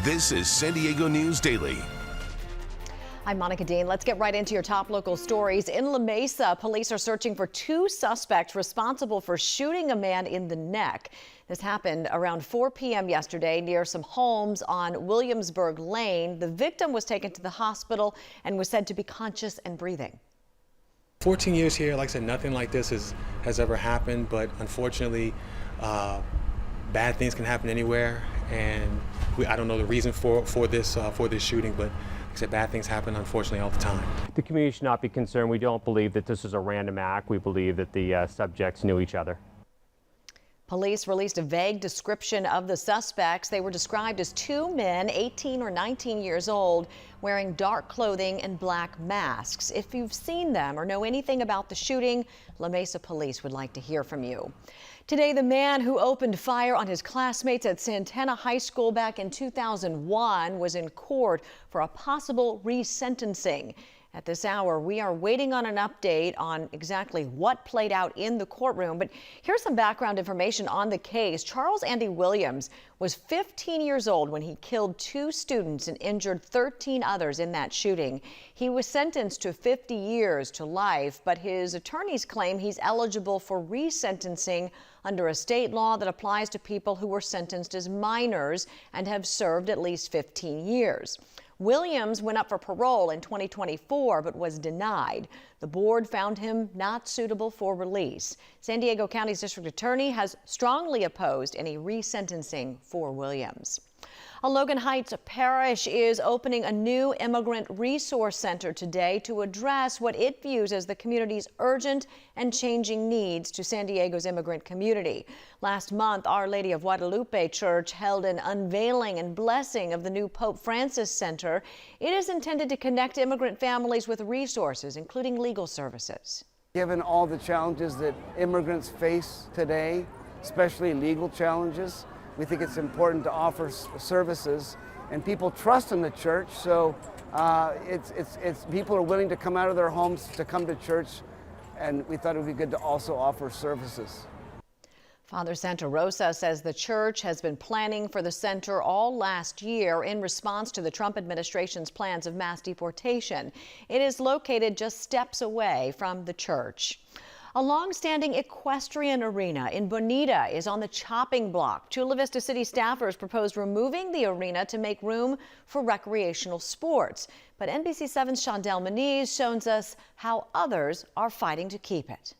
This is San Diego News Daily. I'm Monica Dean. Let's get right into your top local stories. In La Mesa, police are searching for two suspects responsible for shooting a man in the neck. This happened around 4 p.m. yesterday near some homes on Williamsburg Lane. The victim was taken to the hospital and was said to be conscious and breathing. 14 years here, like I said, nothing like this has ever happened, but unfortunately, bad things can happen anywhere, and I don't know the reason for this shooting, but like I said, bad things happen unfortunately all the time. The community should not be concerned. We don't believe that this is a random act. We believe that the subjects knew each other. Police released a vague description of the suspects. They were described as two men, 18 or 19 years old, wearing dark clothing and black masks. If you've seen them or know anything about the shooting, La Mesa police would like to hear from you. Today, the man who opened fire on his classmates at Santana High School back in 2001 was in court for a possible resentencing. At this hour, we are waiting on an update on exactly what played out in the courtroom. But here's some background information on the case. Charles Andy Williams was 15 years old when he killed two students and injured 13 others in that shooting. He was sentenced to 50 years to life, but his attorneys claim he's eligible for resentencing under a state law that applies to people who were sentenced as minors and have served at least 15 years. Williams went up for parole in 2024 but was denied. The board found him not suitable for release. San Diego County's district attorney has strongly opposed any resentencing for Williams. A Logan Heights parish is opening a new immigrant resource center today to address what it views as the community's urgent and changing needs to San Diego's immigrant community. Last month, Our Lady of Guadalupe Church held an unveiling and blessing of the new Pope Francis Center. It is intended to connect immigrant families with resources, including legal services. Given all the challenges that immigrants face today, especially legal challenges, we think it's important to offer services, and people trust in the church, so it's people are willing to come out of their homes to come to church, and we thought it would be good to also offer services. Father Santa Rosa says the church has been planning for the center all last year in response to the Trump administration's plans of mass deportation. It is located just steps away from the church. A long-standing equestrian arena in Bonita is on the chopping block. Chula Vista City staffers proposed removing the arena to make room for recreational sports. But NBC7's Shondell Moniz shows us how others are fighting to keep it.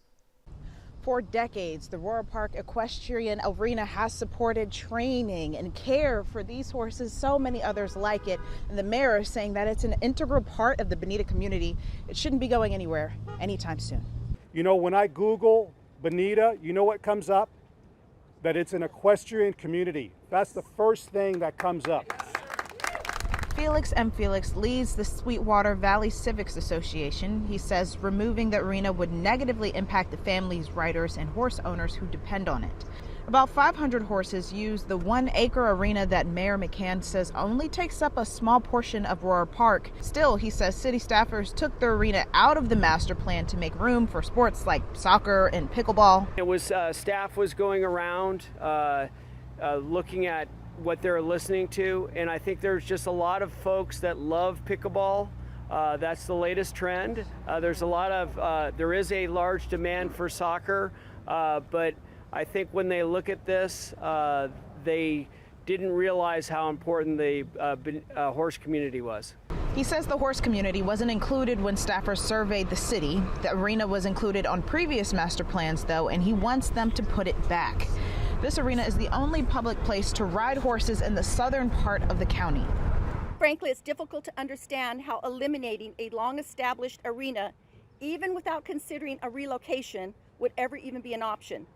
For decades, the Royal Park Equestrian Arena has supported training and care for these horses, so many others like it. And the mayor is saying that it's an integral part of the Bonita community. It shouldn't be going anywhere anytime soon. You know, when I Google Bonita, you know what comes up? That it's an equestrian community. That's the first thing that comes up. Felix M. Felix leads the Sweetwater Valley Civics Association. He says removing the arena would negatively impact the families, riders, and horse owners who depend on it. About 500 horses use the 1-acre arena that Mayor McCann says only takes up a small portion of Royal Park. Still, he says city staffers took the arena out of the master plan to make room for sports like soccer and pickleball. It was staff was going around looking at what they're listening to, and I think there's just a lot of folks that love pickleball. That's the latest trend. There is a large demand for soccer, but I think when they look at this, they didn't realize how important the horse community was. He says the horse community wasn't included when staffers surveyed the city. The arena was included on previous master plans, though, and he wants them to put it back. This arena is the only public place to ride horses in the southern part of the county. Frankly, it's difficult to understand how eliminating a long-established arena, even without considering a relocation, would ever even be an option.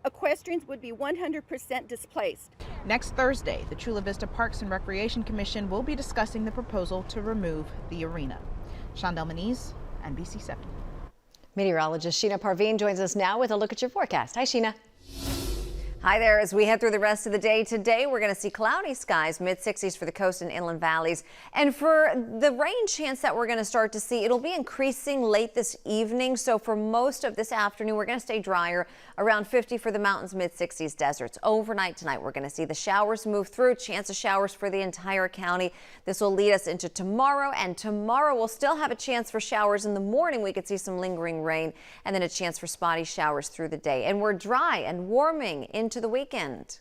Equestrians would be 100% displaced. Next Thursday, the Chula Vista Parks and Recreation Commission will be discussing the proposal to remove the arena. Shondell Moniz, NBC7. Meteorologist Sheena Parveen joins us now with a look at your forecast. Hi, Sheena. Hi there. As we head through the rest of the day today, we're going to see cloudy skies, mid-60s for the coast and inland valleys. And for the rain chance that we're going to start to see, it'll be increasing late this evening. So for most of this afternoon, we're going to stay drier, around 50 for the mountains, mid-60s deserts. Overnight tonight, we're going to see the showers move through, chance of showers for the entire county. This will lead us into tomorrow, and tomorrow we'll still have a chance for showers in the morning. We could see some lingering rain and then a chance for spotty showers through the day. And we're dry and warming into the weekend.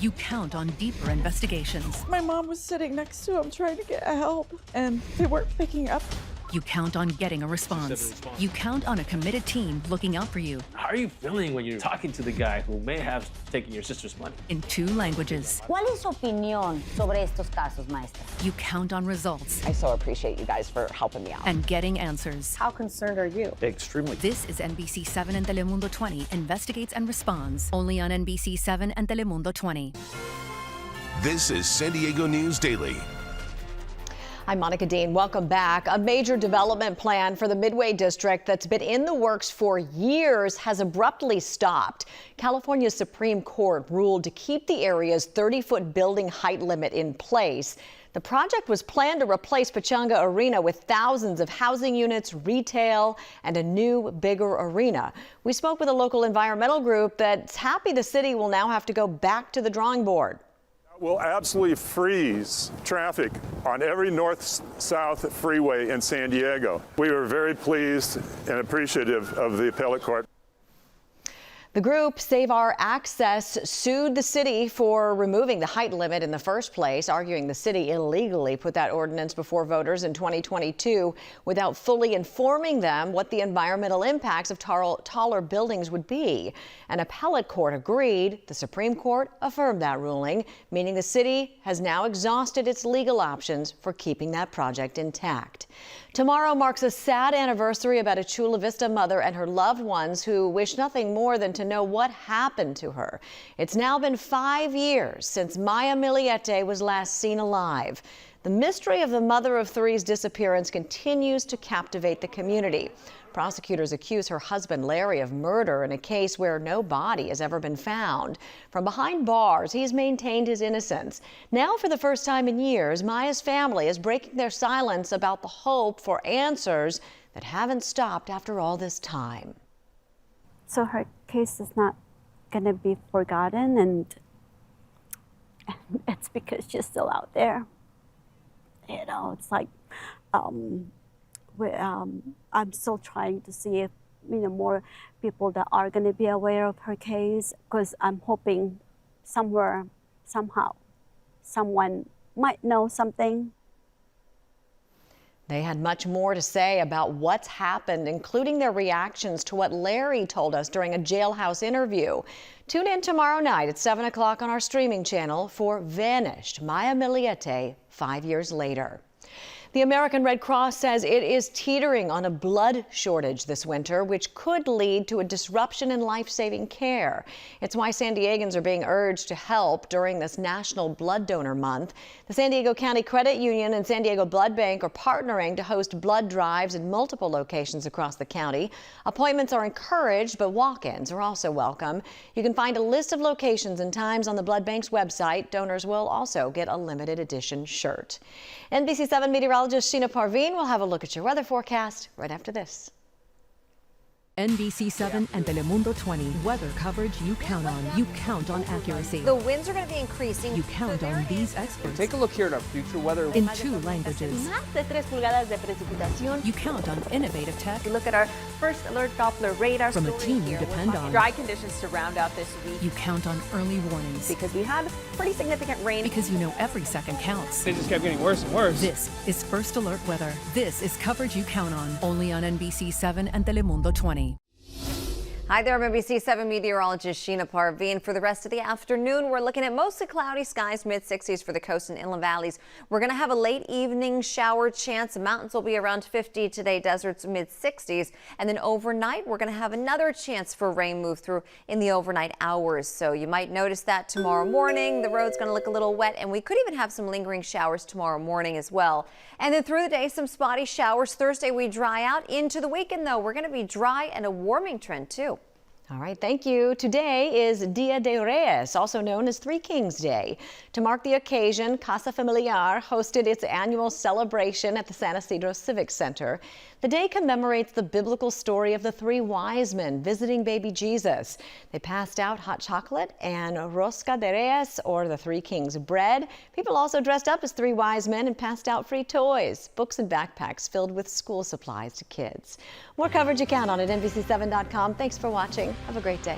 You count on deeper investigations. My mom was sitting next to him trying to get help, and they weren't picking up. You count on getting a response. You count on a committed team looking out for you. How are you feeling when you're talking to the guy who may have taken your sister's money? In 2 languages. ¿Cuál es su opinión sobre estos casos, maestra? You count on results. I so appreciate you guys for helping me out. And getting answers. How concerned are you? Extremely. This is NBC 7 and Telemundo 20 investigates and responds. Only on NBC 7 and Telemundo 20. This is San Diego News Daily. I'm Monica Dean. Welcome back. A major development plan for the Midway District that's been in the works for years has abruptly stopped. California's Supreme Court ruled to keep the area's 30-foot building height limit in place. The project was planned to replace Pechanga Arena with thousands of housing units, retail, and a new, bigger arena. We spoke with a local environmental group that's happy the city will now have to go back to the drawing board. Will absolutely freeze traffic on every north-south freeway in San Diego. We were very pleased and appreciative of the appellate court. The group Save Our Access sued the city for removing the height limit in the first place, arguing the city illegally put that ordinance before voters in 2022 without fully informing them what the environmental impacts of taller buildings would be. An appellate court agreed. The Supreme Court affirmed that ruling, meaning the city has now exhausted its legal options for keeping that project intact. Tomorrow marks a sad anniversary about a Chula Vista mother and her loved ones who wish nothing more than to know what happened to her. It's now been 5 years since Maya Millete was last seen alive. The mystery of the mother of three's disappearance continues to captivate the community. Prosecutors accuse her husband Larry of murder in a case where no body has ever been found. From behind bars, he's maintained his innocence. Now, for the first time in years, Maya's family is breaking their silence about the hope for answers that haven't stopped after all this time. So her case is not going to be forgotten, and it's because she's still out there. You know, it's like I'm still trying to see if more people that are going to be aware of her case, because I'm hoping somewhere, somehow, someone might know something. They had much more to say about what's happened, including their reactions to what Larry told us during a jailhouse interview. Tune in tomorrow night at 7 o'clock on our streaming channel for Vanished, Maya Millete, 5 years later. The American Red Cross says it is teetering on a blood shortage this winter, which could lead to a disruption in life-saving care. It's why San Diegans are being urged to help during this National Blood Donor Month. The San Diego County Credit Union and San Diego Blood Bank are partnering to host blood drives in multiple locations across the county. Appointments are encouraged, but walk-ins are also welcome. You can find a list of locations and times on the Blood Bank's website. Donors will also get a limited edition shirt. NBC 7 meteorologist Sheena Parveen will have a look at your weather forecast right after this. NBC 7 and Telemundo 20. Weather coverage you count on. You count on accuracy. The winds are going to be increasing. You count on these experts. Take a look here at our future weather. In 2 languages. Más de 3 pulgadas de precipitación. You count on innovative tech. You look at our first alert Doppler radar from a team you depend on. Dry conditions to round out this week. You count on early warnings. Because we had pretty significant rain. Because you know every second counts. They just kept getting worse and worse. This is First Alert Weather. This is coverage you count on. Only on NBC 7 and Telemundo 20. Hi there, I'm NBC 7 meteorologist Sheena Parveen. For the rest of the afternoon, we're looking at mostly cloudy skies, mid-60s for the coast and inland valleys. We're going to have a late evening shower chance. The mountains will be around 50 today, deserts mid-60s. And then overnight, we're going to have another chance for rain move through in the overnight hours. So you might notice that tomorrow morning. The road's going to look a little wet, and we could even have some lingering showers tomorrow morning as well. And then through the day, some spotty showers. Thursday, we dry out. Into the weekend, though, we're going to be dry and a warming trend, too. All right, thank you. Today is Dia de Reyes, also known as Three Kings Day. To mark the occasion, Casa Familiar hosted its annual celebration at the San Isidro Civic Center. The day commemorates the biblical story of the three wise men visiting baby Jesus. They passed out hot chocolate and rosca de reyes, or the Three Kings bread. People also dressed up as three wise men and passed out free toys, books and backpacks filled with school supplies to kids. More coverage you count on at NBC7.com. Thanks for watching. Have a great day.